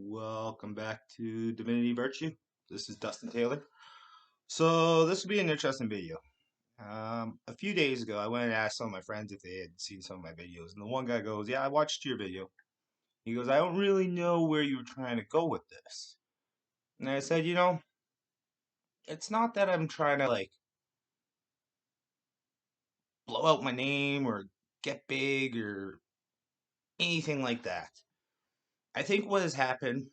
Welcome back to Divinity Virtue. This is Dustin Taylor. So this will be an interesting video. A few days ago, I went and asked some of my friends if they had seen some of my videos, and the one guy goes, "Yeah, I watched your video." He goes, "I don't really know where you were trying to go with this." And I said, it's not that I'm trying to blow out my name or get big or anything like that. I think what has happened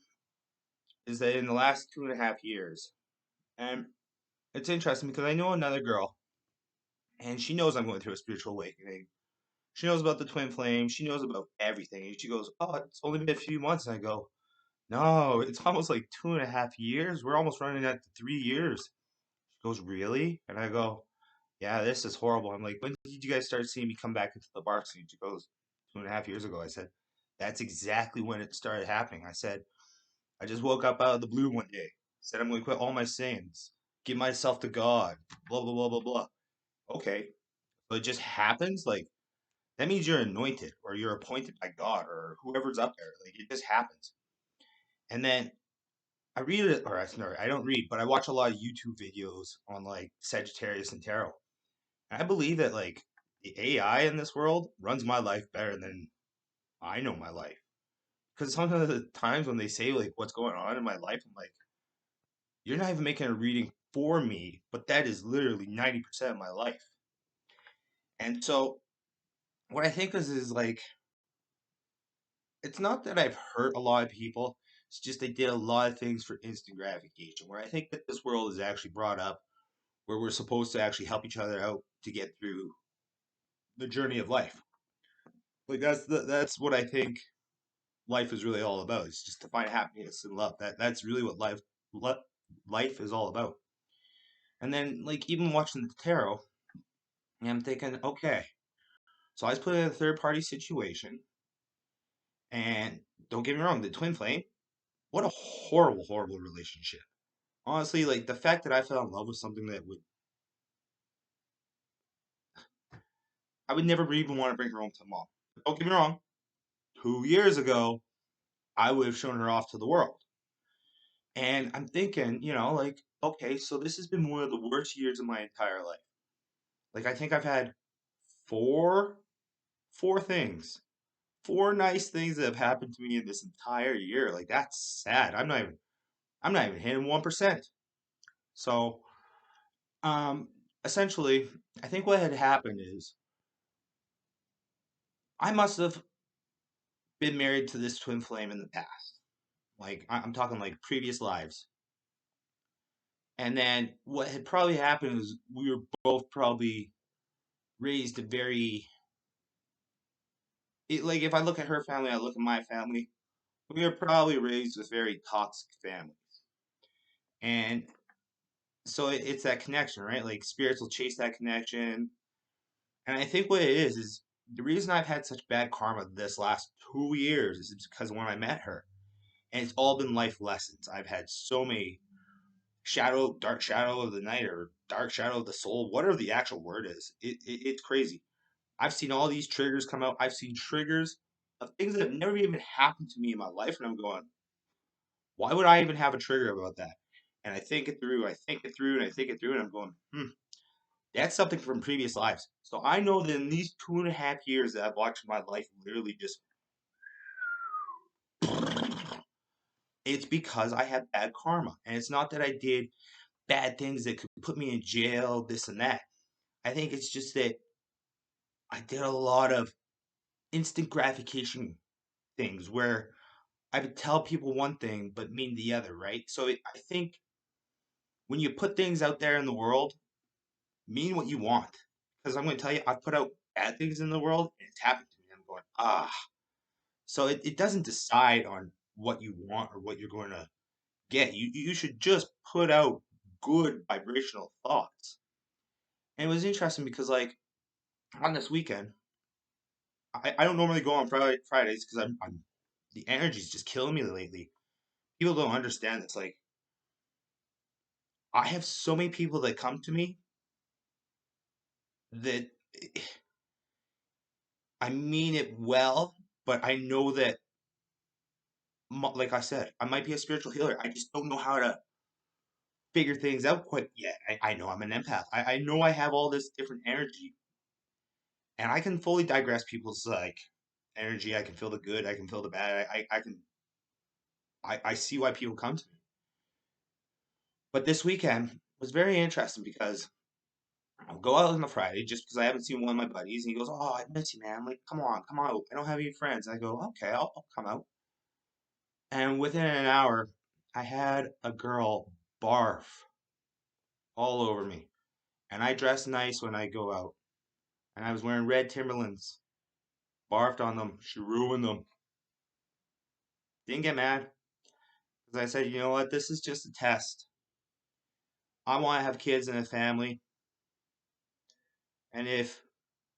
is that in the last 2.5 years, and it's interesting because I know another girl and she knows I'm going through a spiritual awakening. She knows about the twin flame. She knows about everything. And she goes, "Oh, it's only been a few months." And I go, "No, it's almost like 2.5 years. We're almost running at 3 years." She goes, "Really?" And I go, "Yeah, this is horrible." I'm like, "When did you guys start seeing me come back into the bar scene?" She goes, 2.5 years ago. I said, "That's exactly when it started happening." I said, "I just woke up out of the blue one day. Said I'm going to quit all my sins, give myself to God, blah, blah, blah, blah, blah." Okay. But it just happens. Like, that means you're anointed or you're appointed by God or whoever's up there. Like, it just happens. And then I read it, or sorry, I don't read, but I watch a lot of YouTube videos on like Sagittarius and tarot. And I believe that like the AI in this world runs my life better than I know my life. Because sometimes the times when they say like what's going on in my life, I'm like, you're not even making a reading for me, but that is literally 90% of my life. And so what I think is like it's not that I've hurt a lot of people. It's just they did a lot of things for instant gratification. Where I think that this world is actually brought up where we're supposed to actually help each other out to get through the journey of life. Like that's what I think life is really all about. It's just to find happiness and love. That's really what life is all about. And then like even watching the tarot, and I'm thinking, okay, so I was put in a third party situation, and don't get me wrong, the twin flame, what a horrible, horrible relationship. Honestly, like the fact that I fell in love with something that I would never even want to bring her home to mom. Don't get me wrong. 2 years ago, I would have shown her off to the world. And I'm thinking, like, okay, so this has been one of the worst years of my entire life. Like, I think I've had four, four things, four nice things that have happened to me in this entire year. Like, that's sad. I'm not even hitting 1%. So, um, essentially, I think what had happened is I must have been married to this twin flame in the past. Like I'm talking like previous lives. And then what had probably happened is we were both probably raised a very like if I look at her family, I look at my family. We were probably raised with very toxic families, and so it's that connection, right? Like spirits will chase that connection, and I think what it is the reason I've had such bad karma this last 2 years is because when I met her, and it's all been life lessons. I've had so many dark shadow of the night or dark shadow of the soul, whatever the actual word is. It's crazy. I've seen all these triggers come out. I've seen triggers of things that have never even happened to me in my life, and I'm going, why would I even have a trigger about that? And I think it through, I think it through, and I think it through, and I'm going, that's something from previous lives. So I know that in these 2.5 years that I've watched my life literally just, it's because I have bad karma. And it's not that I did bad things that could put me in jail, this and that. I think it's just that I did a lot of instant gratification things where I would tell people one thing but mean the other, right? So I think when you put things out there in the world, mean what you want. Because I'm going to tell you, I've put out bad things in the world and it's happened to me. I'm going, ah. So it doesn't decide on what you want or what you're going to get. You should just put out good vibrational thoughts. And it was interesting because, like, on this weekend, I don't normally go on Fridays because I'm the energy's just killing me lately. People don't understand. It's like I have so many people that come to me that I mean it well, but I know that like I said, I might be a spiritual healer. I just don't know how to figure things out quite yet. I know I'm an empath. I know I have all this different energy, and I can fully digress people's like energy. I can feel the good. I can feel the bad. I can. I see why people come to me. But this weekend was very interesting because I'll go out on a Friday just because I haven't seen one of my buddies, and he goes, "Oh, I miss you, man. Like, come on, come out. I don't have any friends." I go, "Okay, I'll come out." And within an hour, I had a girl barf all over me. And I dress nice when I go out. And I was wearing red Timberlands. Barfed on them. She ruined them. Didn't get mad. Because I said, you know what? This is just a test. I want to have kids and a family. And if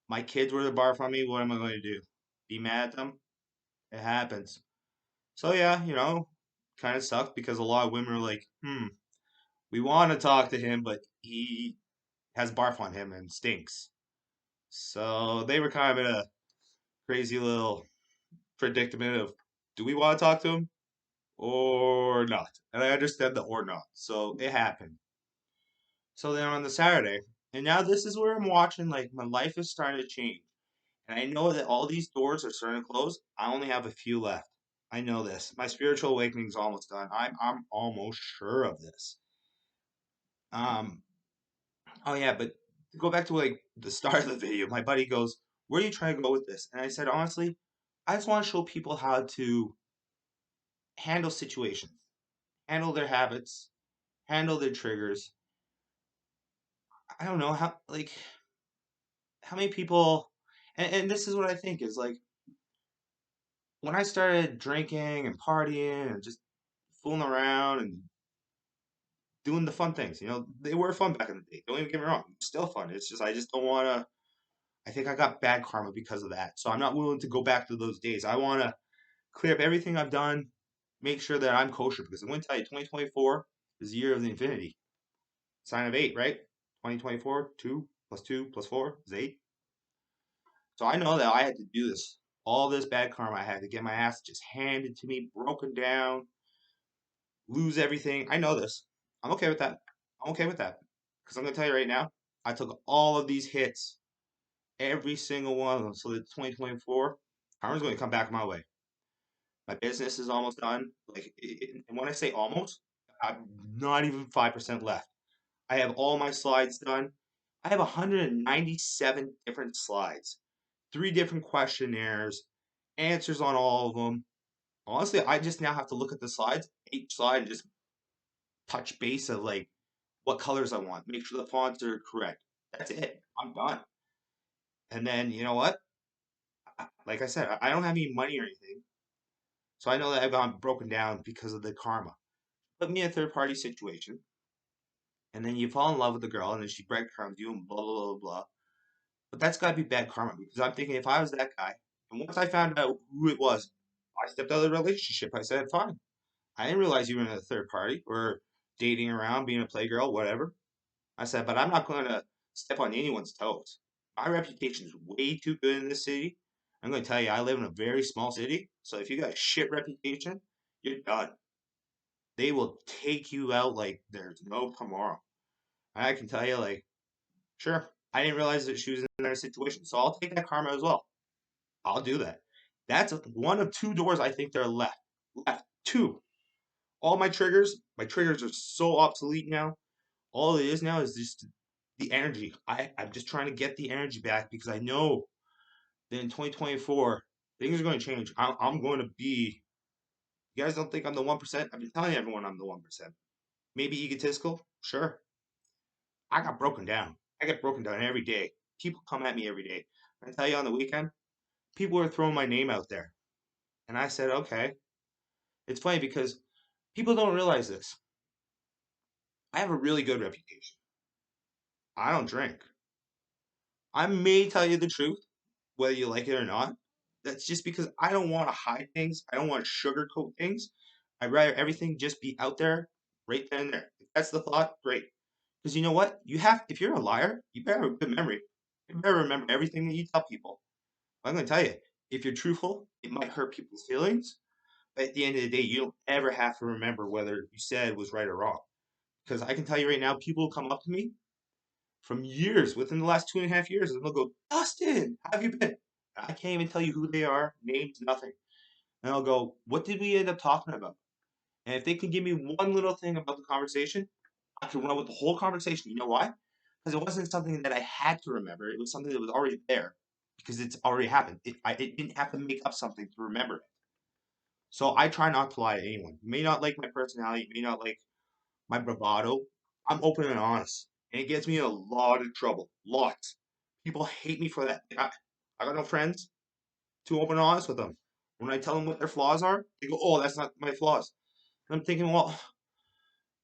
my kids were to barf on me, what am I going to do? Be mad at them? It happens. So yeah, kind of sucked because a lot of women are like, we want to talk to him, but he has barf on him and stinks. So they were kind of in a crazy little predicament of, do we want to talk to him or not? And I understand the or not. So it happened. So then on the Saturday, and now this is where I'm watching, like, my life is starting to change. And I know that all these doors are starting to close. I only have a few left. I know this. My spiritual awakening is almost done. I'm almost sure of this. Um, oh yeah, but to go back to like the start of the video, my buddy goes, "Where are you trying to go with this?" And I said, honestly, I just want to show people how to handle situations, handle their habits, handle their triggers. I don't know how many people, and this is what I think is like when I started drinking and partying and just fooling around and doing the fun things, they were fun back in the day. Don't even get me wrong, still fun. It's just I just don't want to. I think I got bad karma because of that, so I'm not willing to go back to those days. I want to clear up everything I've done, make sure that I'm kosher because I'm going to tell you, 2024 is the year of the Infinity. Sign of eight, right? 2024, 2 plus 4 is 8. So I know that I had to do this. All this bad karma, I had to get my ass just handed to me, broken down, lose everything. I know this. I'm okay with that. I'm okay with that. Because I'm going to tell you right now, I took all of these hits, every single one of them. So that 2024, karma's going to come back my way. My business is almost done. And when I say almost, I'm not even 5% left. I have all my slides done. I have 197 different slides, 3 different questionnaires, answers on all of them. Honestly, I just now have to look at the slides, each slide, and just touch base of like what colors I want, make sure the fonts are correct. That's it. I'm done. And then you know what? Like I said, I don't have any money or anything, so I know that I've gone broken down because of the karma. Put me in a third party situation, and then you fall in love with the girl, and then she breadcrumbs you, and blah blah blah blah. But that's got to be bad karma because I'm thinking if I was that guy, and once I found out who it was, I stepped out of the relationship. I said, fine. I didn't realize you were in a third party or dating around, being a playgirl, whatever. I said, but I'm not going to step on anyone's toes. My reputation is way too good in this city. I'm going to tell you, I live in a very small city. So if you got a shit reputation, you're done. They will take you out like there's no tomorrow. I can tell you, like, sure, I didn't realize that she was in that situation. So I'll take that karma as well. I'll do that. That's one of 2 doors I think that are left. Left. 2. All my triggers are so obsolete now. All it is now is just the energy. I'm just trying to get the energy back because I know that in 2024, things are going to change. I'm going to be, you guys don't think I'm the 1%? I've been telling everyone I'm the 1%. Maybe egotistical? Sure. I got broken down. I get broken down every day. People come at me every day. I tell you on the weekend, people were throwing my name out there. And I said, okay. It's funny because people don't realize this. I have a really good reputation. I don't drink. I may tell you the truth, whether you like it or not. That's just because I don't want to hide things. I don't want to sugarcoat things. I'd rather everything just be out there, right then and there. If that's the thought, great. Because you know what? If you're a liar, you better have a good memory. You better remember everything that you tell people. I'm going to tell you, if you're truthful, it might hurt people's feelings, But at the end of the day, you don't ever have to remember whether you said was right or wrong. Because I can tell you right now, people will come up to me from years, within the last 2.5 years, and they'll go, Dustin, how have you been? I can't even tell you who they are, names, nothing. And I'll go, what did we end up talking about? And if they can give me one little thing about the conversation, I can run with the whole conversation. You know why? Because it wasn't something that I had to remember. It was something that was already there because it's already happened. It didn't have to make up something to remember it. So I try not to lie to anyone. You may not like my personality, you may not like my bravado. I'm open and honest. And it gets me in a lot of trouble. Lots. People hate me for that. I got no friends. Too open and honest with them. When I tell them what their flaws are, they go, oh, that's not my flaws. And I'm thinking, well,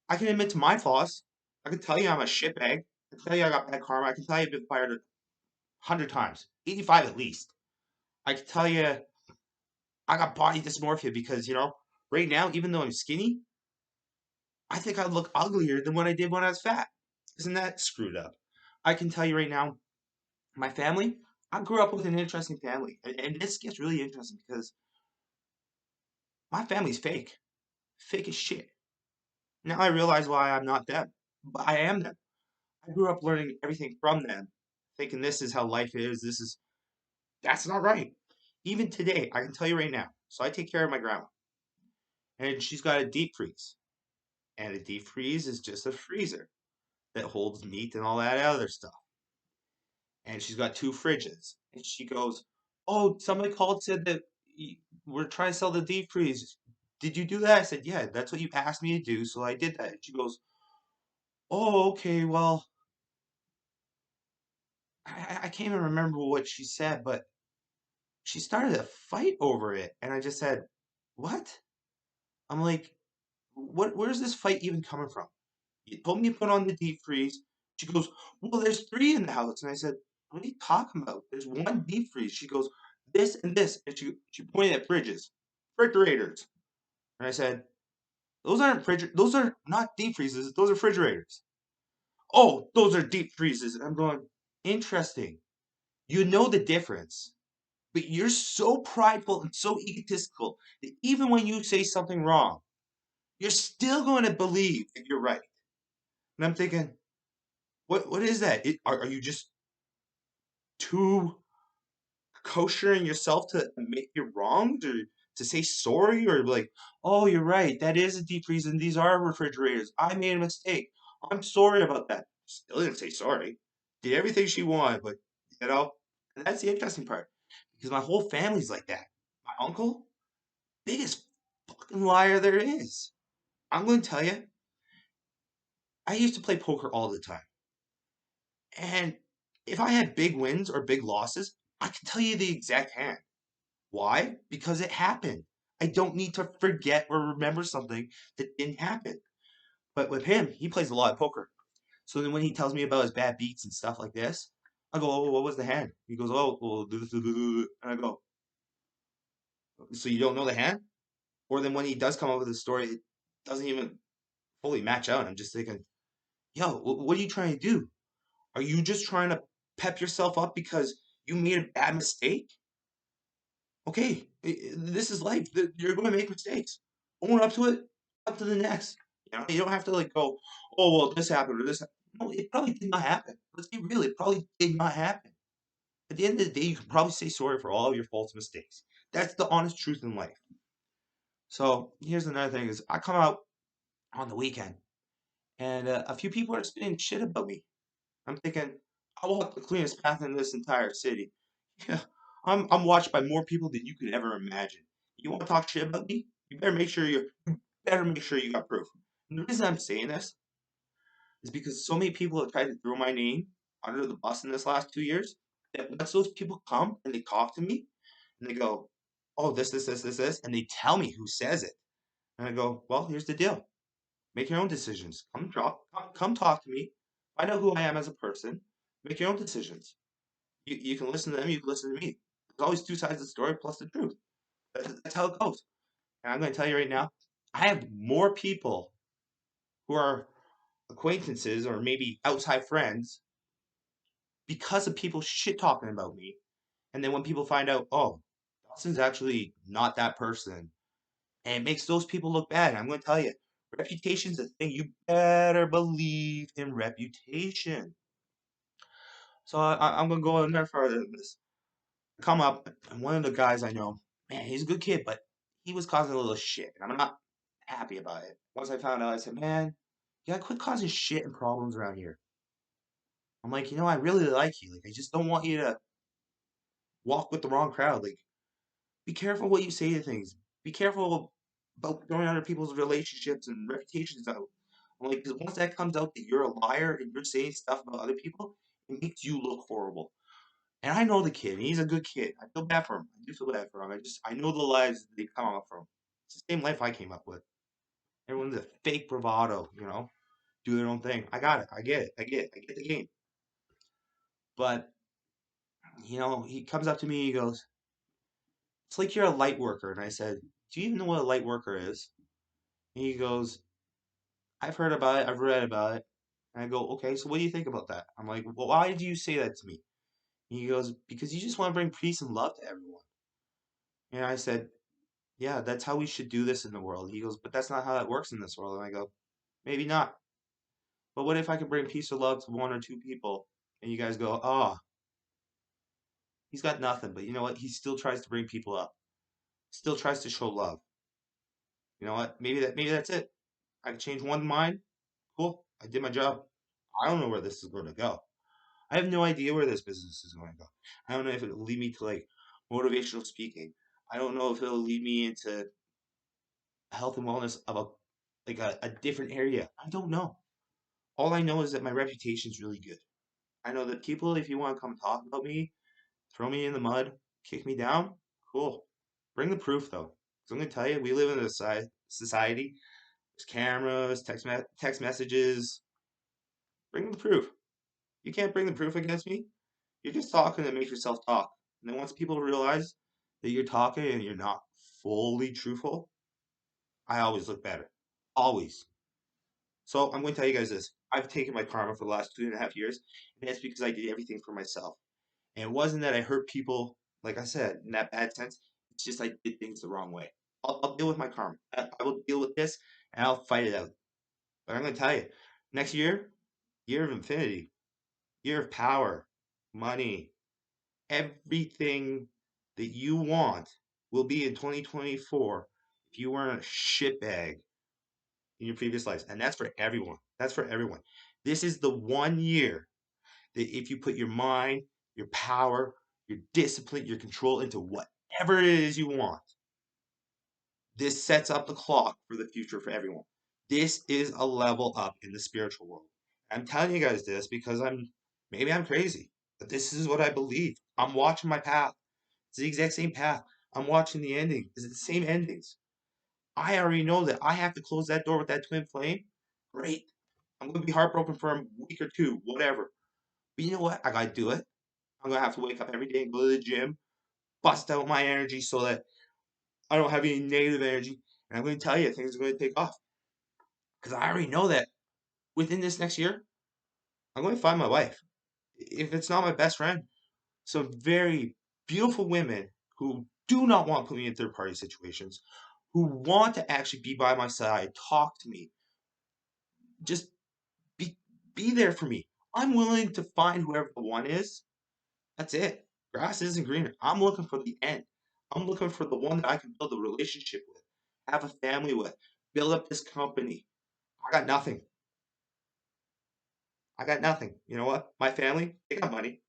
I can admit to my flaws. I can tell you I'm a shitbag. I can tell you I got bad karma. I can tell you I've been fired 100 times, 85 at least. I can tell you I got body dysmorphia because, right now, even though I'm skinny, I think I look uglier than what I did when I was fat. Isn't that screwed up? I can tell you right now, my family, I grew up with an interesting family. And this gets really interesting because my family's fake. Fake as shit. Now I realize why I'm not them. But I am them. I grew up learning everything from them, thinking this is how life is. That's not right. Even today, I can tell you right now. So I take care of my grandma, and she's got a deep freeze. And a deep freeze is just a freezer that holds meat and all that other stuff. And she's got two fridges. And she goes, "Oh, somebody called, said that we're trying to sell the deep freeze. Did you do that?" I said, "Yeah, that's what you asked me to do, so I did that." She goes, "Oh, okay, well, I can't even remember what she said, but she started a fight over it." And I just said, "What?" I'm like, where's this fight even coming from? You told me to put on the deep freeze. She goes, "Well, there's three in the house." And I said, "What are you talking about? There's one deep freeze." She goes, "This and this." And she pointed at fridges, refrigerators. And I said, those are not deep freezes, those are refrigerators. "Oh, those are deep freezes." And I'm going, interesting. You know the difference. But you're so prideful and so egotistical that even when you say something wrong, you're still going to believe that you're right. And I'm thinking, what is that? Are you just too kosher in yourself to admit you're wrong, or to say sorry, or like, "Oh, you're right, that is a deep freeze and these are refrigerators. I made a mistake. I'm sorry about that." Still didn't say sorry. Did everything she wanted, but and that's the interesting part. Because my whole family's like that. My uncle, biggest fucking liar there is. I'm going to tell you, I used to play poker all the time. And if I had big wins or big losses, I can tell you the exact hand. Why? Because it happened. I don't need to forget or remember something that didn't happen. But with him, he plays a lot of poker. So then when he tells me about his bad beats and stuff like this, I go, "Oh, what was the hand?" He goes, "Oh, well, this, and I go, "So you don't know the hand?" Or then when he does come up with a story, it doesn't even fully match out. I'm just thinking, yo, what are you trying to do? Are you just trying to pep yourself up because you made a bad mistake? Okay, this is life. You're going to make mistakes. Own up to it. Up to the next. You don't have to like go, "Oh, well, this happened or this." No, it probably did not happen. Let's be real. It probably did not happen. At the end of the day, you can probably say sorry for all of your faults and mistakes. That's the honest truth in life. So here's another thing: is I come out on the weekend, and a few people are spitting shit about me. I'm thinking, I walk the cleanest path in this entire city. Yeah, I'm watched by more people than you could ever imagine. You want to talk shit about me? You better make sure you got proof. And the reason I'm saying this is because so many people have tried to throw my name under the bus in this last 2 years. That once those people come and they talk to me and they go, "Oh, this," and they tell me who says it, and I go, "Well, here's the deal. Make your own decisions. Come talk to me. Find out who I am as a person. Make your own decisions. You can listen to them. You can listen to me. There's always two sides of the story plus the truth. That's how it goes." And I'm going to tell you right now, I have more people who are acquaintances or maybe outside friends because of people shit talking about me. And then when people find out, oh, Dawson's actually not that person, and it makes those people look bad. And I'm going to tell you, reputation's a thing. You better believe in reputation. So I'm going to go in there further than this. Come up, and one of the guys I know, man, he's a good kid, but he was causing a little shit, and I'm not happy about it. Once I found out, I said, man, you gotta quit causing shit and problems around here. I'm like, I really like you. Like, I just don't want you to walk with the wrong crowd. Like, be careful what you say to things. Be careful about throwing other people's relationships and reputations out. I'm like, because once that comes out that you're a liar and you're saying stuff about other people, it makes you look horrible. And I know the kid. And he's a good kid. I feel bad for him. I do feel bad for him. I know the lives that they come up from. It's the same life I came up with. Everyone's a fake bravado, do their own thing. I got it. I get it. I get the game. But, he comes up to me, he goes, it's like you're a light worker. And I said, do you even know what a light worker is? And he goes, I've heard about it. I've read about it. And I go, okay, so what do you think about that? I'm like, well, why do you say that to me? And he goes, because you just want to bring peace and love to everyone. And I said, yeah, that's how we should do this in the world. He goes, but that's not how it works in this world. And I go, maybe not. But what if I could bring peace or love to one or two people? And you guys go, oh, he's got nothing. But you know what? He still tries to bring people up. Still tries to show love. You know what? Maybe that's it. I can change one mind. Cool. I did my job. I don't know where this is going to go. I have no idea where this business is going to go. I don't know if it'll lead me to like motivational speaking. I don't know if it'll lead me into health and wellness of a different area. I don't know. All I know is that my reputation is really good. I know that people, if you want to come talk about me, throw me in the mud, kick me down, cool. Bring the proof though. 'Cause I'm gonna tell you, we live in a society. There's cameras, text messages. Bring the proof. You can't bring the proof against me. You're just talking to make yourself talk. And then once people realize that you're talking and you're not fully truthful, I always look better. Always. So I'm going to tell you guys this. I've taken my karma for the last 2.5 years, and that's because I did everything for myself. And it wasn't that I hurt people, like I said, in that bad sense. It's just I did things the wrong way. I'll deal with my karma. I will deal with this, and I'll fight it out. But I'm going to tell you, next year of infinity, year of power, money, everything that you want will be in 2024 if you weren't a shitbag in your previous lives. And that's for everyone. That's for everyone. This is the one year that if you put your mind, your power, your discipline, your control into whatever it is you want, this sets up the clock for the future for everyone. This is a level up in the spiritual world. I'm telling you guys this because maybe I'm crazy, but this is what I believe. I'm watching my path. It's the exact same path. I'm watching the ending. Is it the same endings? I already know that I have to close that door with that twin flame. Great. I'm going to be heartbroken for a week or two, whatever. But you know what? I got to do it. I'm going to have to wake up every day and go to the gym, bust out my energy so that I don't have any negative energy. And I'm going to tell you, things are going to take off. Because I already know that within this next year, I'm going to find my wife. If it's not my best friend, some very beautiful women who do not want to put me in third party situations, who want to actually be by my side, talk to me, just be be there for me. I'm willing to find whoever the one is. That's it. Grass isn't greener. I'm looking for the end. I'm looking for the one that I can build a relationship with, have a family with, build up this company. I got nothing. I got nothing. You know what? My family, they got money.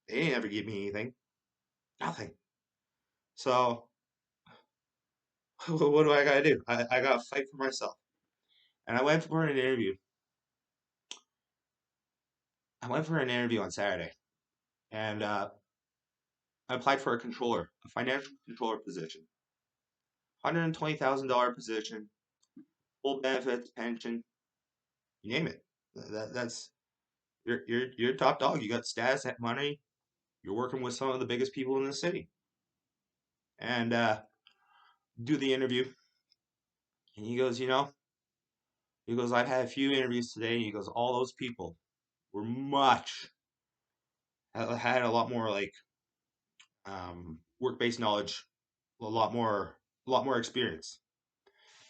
They didn't ever give me anything. Nothing. So what do I gotta do? I gotta fight for myself. And I went for an interview. I went for an interview on Saturday, and I applied for a controller, a financial controller position, $120,000 position, full benefits, pension, you name it. That's you're top dog. You got status, money. You're working with some of the biggest people in the city, and do the interview. And he goes, I've had a few interviews today. And he goes, all those people were had a lot more like work-based knowledge, a lot more experience.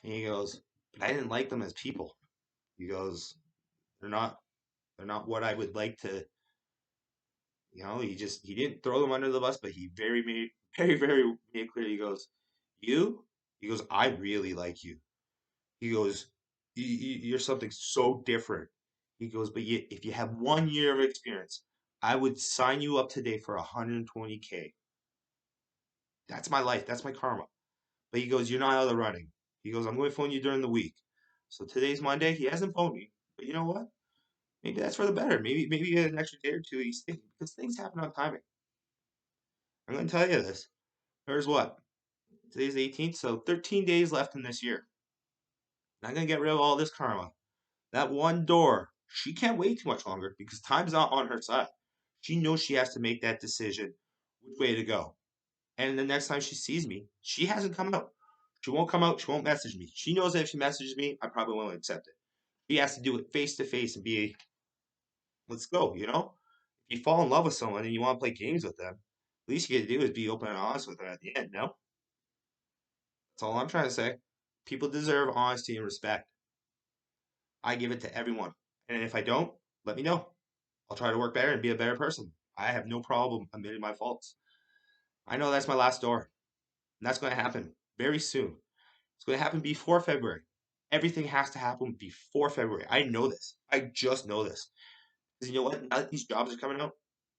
And he goes, but I didn't like them as people. He goes, they're not they're not what I would like to, he didn't throw them under the bus, but he very made it clear. He goes, you? He goes, I really like you. He goes, you're something so different. He goes, but if you have 1 year of experience, I would sign you up today for 120K. That's my life. That's my karma. But he goes, you're not out of the running. He goes, I'm going to phone you during the week. So today's Monday. He hasn't phoned me. But you know what? Maybe that's for the better. Maybe an extra day or two he's thinking because things happen on timing. I'm going to tell you this. There's what? Today's the 18th, so 13 days left in this year. I'm going to get rid of all this karma. That one door, she can't wait too much longer because time's not on her side. She knows she has to make that decision which way to go. And the next time she sees me, she hasn't come out. She won't come out. She won't message me. She knows that if she messages me, I probably won't accept it. She has to do it face to face and be, let's go. If you fall in love with someone and you want to play games with them, least you get to do is be open and honest with them at the end, no? That's all I'm trying to say. People deserve honesty and respect. I give it to everyone. And if I don't, let me know. I'll try to work better and be a better person. I have no problem admitting my faults. I know that's my last door. And that's going to happen very soon. It's going to happen before February. Everything has to happen before February. I know this. I just know this. Because you know what? Now that these jobs are coming out,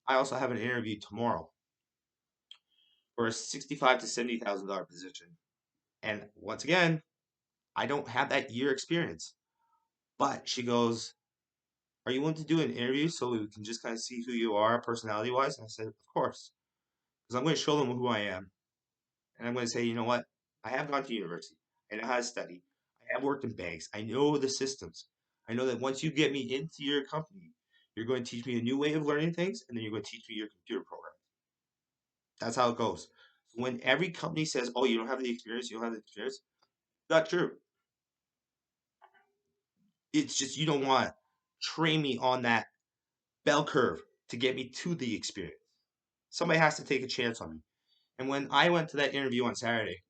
I also have an interview tomorrow for a $65 to $70,000 position. And once again, I don't have that year experience. But she goes, are you willing to do an interview so we can just kind of see who you are personality wise? And I said, of course. Because I'm going to show them who I am. And I'm going to say, you know what? I have gone to university. I know how to study. I have worked in banks. I know the systems. I know that once you get me into your company, you're going to teach me a new way of learning things, and then you're going to teach me your computer program. That's how it goes. So when every company says, oh, you don't have the experience, you don't have the experience, not true. It's just you don't want to train me on that bell curve to get me to the experience. Somebody has to take a chance on me. And when I went to that interview on Saturday,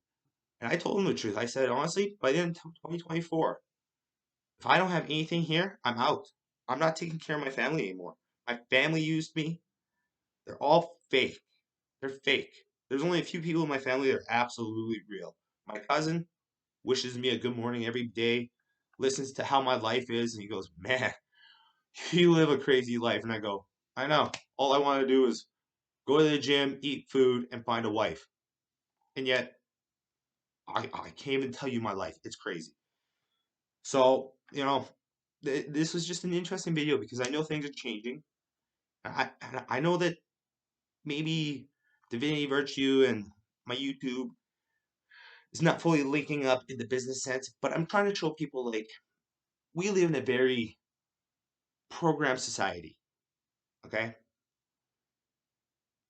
and I told them the truth, I said, honestly, by the end of 2024, if I don't have anything here, I'm out. I'm not taking care of my family anymore. My family used me. They're all fake. They're fake. There's only a few people in my family that are absolutely real. My cousin wishes me a good morning every day, listens to how my life is, and he goes, man, you live a crazy life. And I go, I know. All I want to do is go to the gym, eat food, and find a wife. And yet, I can't even tell you my life. It's crazy. So, this was just an interesting video because I know things are changing. I know that maybe Divinity Virtue and my YouTube is not fully linking up in the business sense, but I'm trying to show people like we live in a very programmed society. Okay,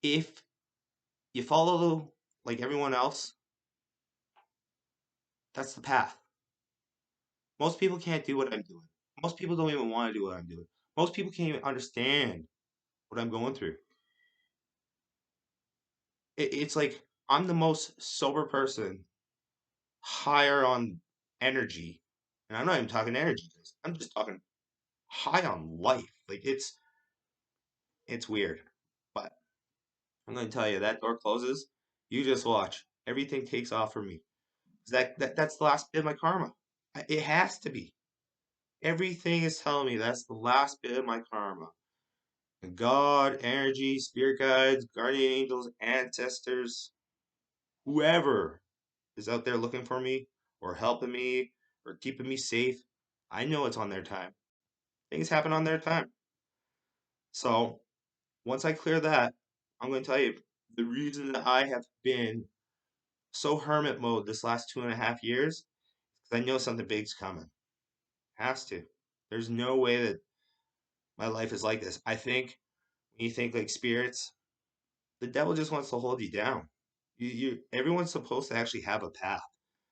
if you follow like everyone else, that's the path. Most people can't do what I'm doing. Most people don't even want to do what I'm doing. Most people can't even understand what I'm going through. It's like I'm the most sober person, higher on energy, and I'm not even talking energy. I'm just talking high on life. Like it's weird, but I'm going to tell you that door closes. You just watch. Everything takes off for me. That's the last bit of my karma. It has to be. Everything is telling me that's the last bit of my karma. And God, energy, spirit guides, guardian angels, ancestors, whoever is out there looking for me or helping me or keeping me safe, I know it's on their time. Things happen on their time. So once I clear that, I'm going to tell you the reason that I have been so hermit mode this last 2.5 years is because I know something big's coming. Has to. There's no way that my life is like this. I think when you think like spirits, the devil just wants to hold you down. Everyone's supposed to actually have a path.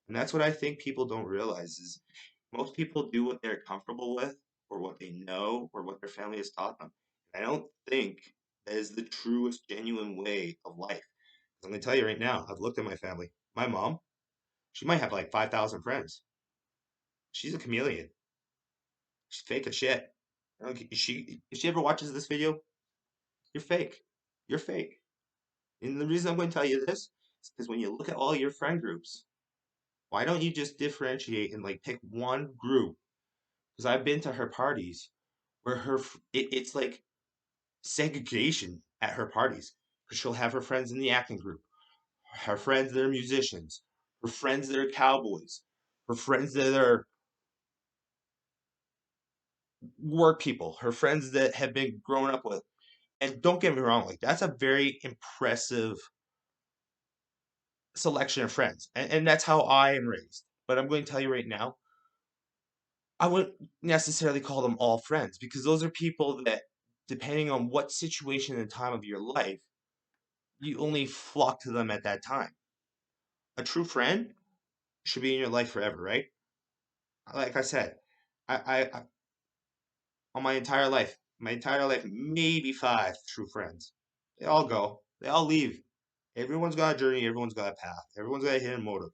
And that's what I think people don't realize is most people do what they're comfortable with or what they know or what their family has taught them. I don't think that is the truest, genuine way of life. I'm going to tell you right now, I've looked at my family. My mom, she might have like 5,000 friends. She's a chameleon. She's fake as shit. If she ever watches this video, you're fake. You're fake. And the reason I'm going to tell you this is because when you look at all your friend groups, why don't you just differentiate and like pick one group? Because I've been to her parties where it's like segregation at her parties. Because she'll have her friends in the acting group, her friends that are musicians, her friends that are cowboys, her friends that are work people, her friends that have been grown up with. And don't get me wrong, like that's a very impressive selection of friends. And that's how I am raised. But I'm going to tell you right now, I wouldn't necessarily call them all friends because those are people that, depending on what situation and time of your life, you only flock to them at that time. A true friend should be in your life forever, right? Like I said, I on my entire life, maybe five true friends. They all go, they all leave. Everyone's got a journey, everyone's got a path, everyone's got a hidden motive.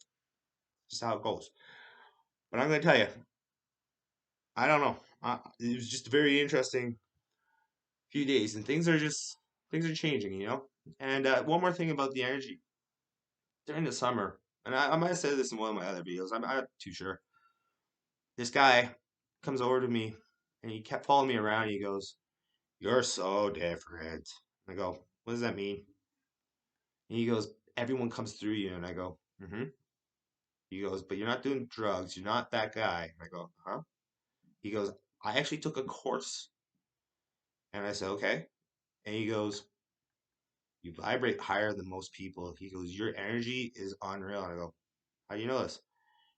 Just how it goes. But I'm gonna tell you, I don't know. It was just a very interesting few days, and things are changing, you know. And one more thing about the energy during the summer, and I might have said this in one of my other videos. I'm not too sure. This guy comes over to me, and he kept following me around. And he goes, "You're so different." I go, "What does that mean?" And he goes, "Everyone comes through you." And I go, "Mm-hmm." He goes, "But you're not doing drugs. You're not that guy." And I go, "Huh?" He goes, "I actually took a course." And I said, "Okay." And he goes, "You vibrate higher than most people." He goes, "Your energy is unreal." And I go, "How do you know this?"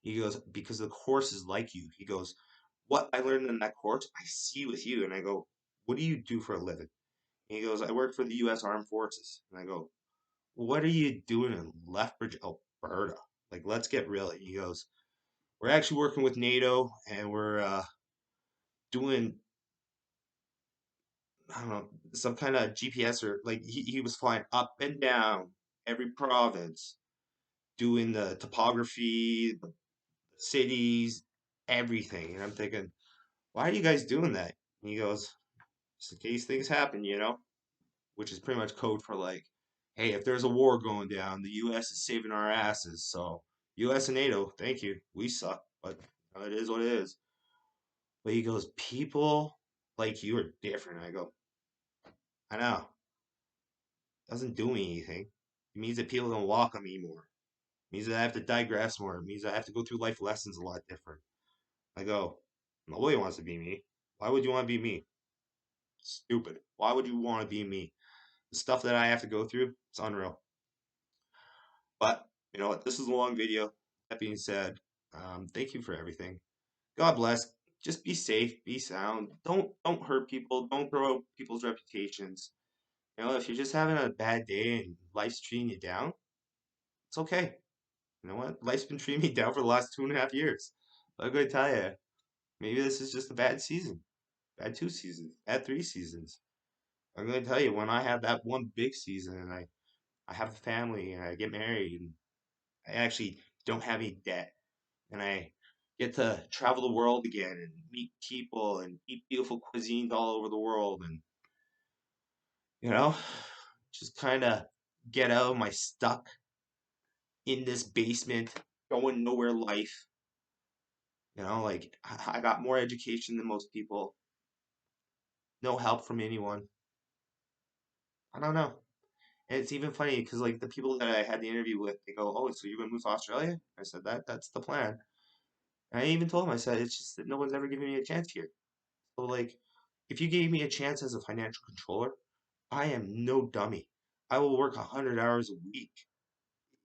He goes, "Because the course is like you." He goes, "What I learned in that course, I see with you." And I go, "What do you do for a living?" And he goes, "I work for the U.S. Armed Forces." And I go, "Well, what are you doing in Lethbridge, Alberta? Like, let's get real." He goes, "We're actually working with NATO and we're doing, I don't know, some kind of GPS or like he was flying up and down every province, doing the topography, the cities, everything." And I'm thinking, "Why are you guys doing that?" And he goes, "Just in case things happen, you know," which is pretty much code for like, "Hey, if there's a war going down, the U.S. is saving our asses. So, U.S. and NATO, thank you. We suck, but it is what it is." But he goes, "People like you are different." I go, "I know. Doesn't do me anything. It means that people don't walk on me more. It means that I have to digress more. It means I have to go through life lessons a lot different." I go, "Nobody wants to be me. Why would you want to be me? Stupid. Why would you want to be me? The stuff that I have to go through, it's unreal." But you know what? This is a long video. That being said, thank you for everything. God bless. Just be safe, be sound. Don't hurt people. Don't throw out people's reputations. You know, if you're just having a bad day and life's treating you down, it's okay. You know what? Life's been treating me down for the last 2.5 years. I'm going to tell you, maybe this is just a bad season, bad 2 seasons, bad 3 seasons. I'm going to tell you, when I have that one big season and I have a family and I get married and I actually don't have any debt and I get to travel the world again and meet people and eat beautiful cuisines all over the world and, you know, just kind of get out of my stuck in this basement, going nowhere life. You know, like I got more education than most people, no help from anyone. I don't know. And it's even funny because like the people that I had the interview with, they go, "Oh, so you're gonna move to Australia?" I said that's the plan. And I even told them, I said, "It's just that no one's ever given me a chance here. So like, if you gave me a chance as a financial controller, I am no dummy. I will work 100 hours a week.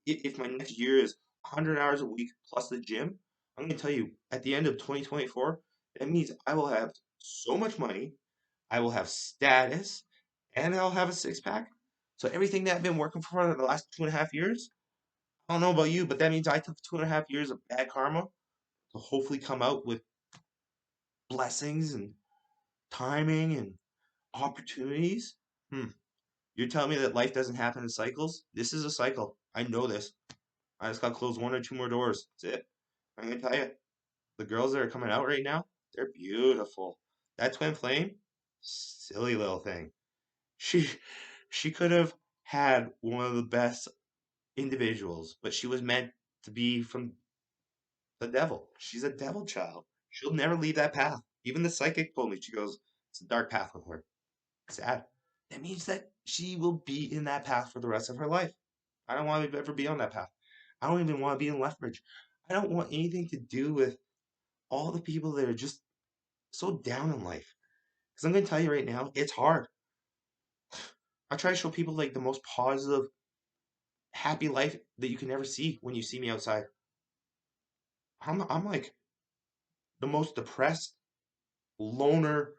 If my next year is 100 hours a week plus the gym, I'm gonna tell you, at the end of 2024, that means I will have so much money, I will have status, and I'll have a six pack. So everything that I've been working for the last 2.5 years, I don't know about you, but that means I took 2.5 years of bad karma to hopefully come out with blessings and timing and opportunities. Hmm. You're telling me that life doesn't happen in cycles? This is a cycle. I know this. I just got to close one or two more doors. That's it. I'm gonna tell you. The girls that are coming out right now, they're beautiful. That twin flame, silly little thing. She she could have had one of the best individuals, but she was meant to be from the devil. She's a devil child. She'll never leave that path. Even the psychic told me, she goes, it's a dark path with her. Sad. That means that she will be in that path for the rest of her life. I don't want to ever be on that path. I don't even want to be in Lethbridge. I don't want anything to do with all the people that are just so down in life. Because I'm going to tell you right now, it's hard. I try to show people like the most positive, happy life that you can ever see when you see me outside. I'm like the most depressed, loner,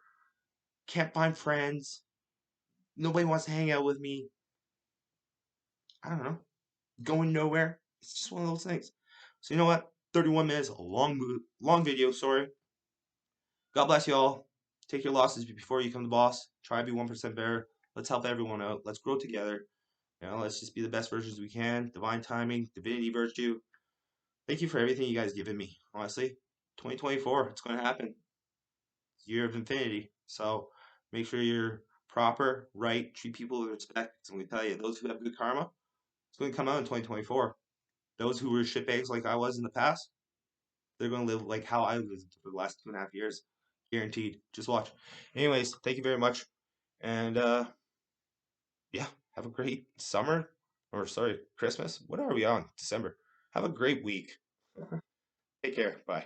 can't find friends. Nobody wants to hang out with me. I don't know. Going nowhere. It's just one of those things. So you know what? 31 minutes, a long video, sorry. God bless you all. Take your losses before you become the boss. Try to be 1% better. Let's help everyone out. Let's grow together. Let's just be the best versions we can. Divine timing, divinity virtue. Thank you for everything you guys given me. Honestly, 2024, it's going to happen. It's the year of infinity. So make sure you're proper, right, treat people with respect. Because I'm going to tell you, those who have good karma, it's going to come out in 2024. Those who were shitbags like I was in the past, they're going to live like how I lived for the last 2.5 years. Guaranteed. Just watch. Anyways, thank you very much. And yeah, have a great summer. Or sorry, Christmas. What are we on? December. Have a great week. Take care. Bye.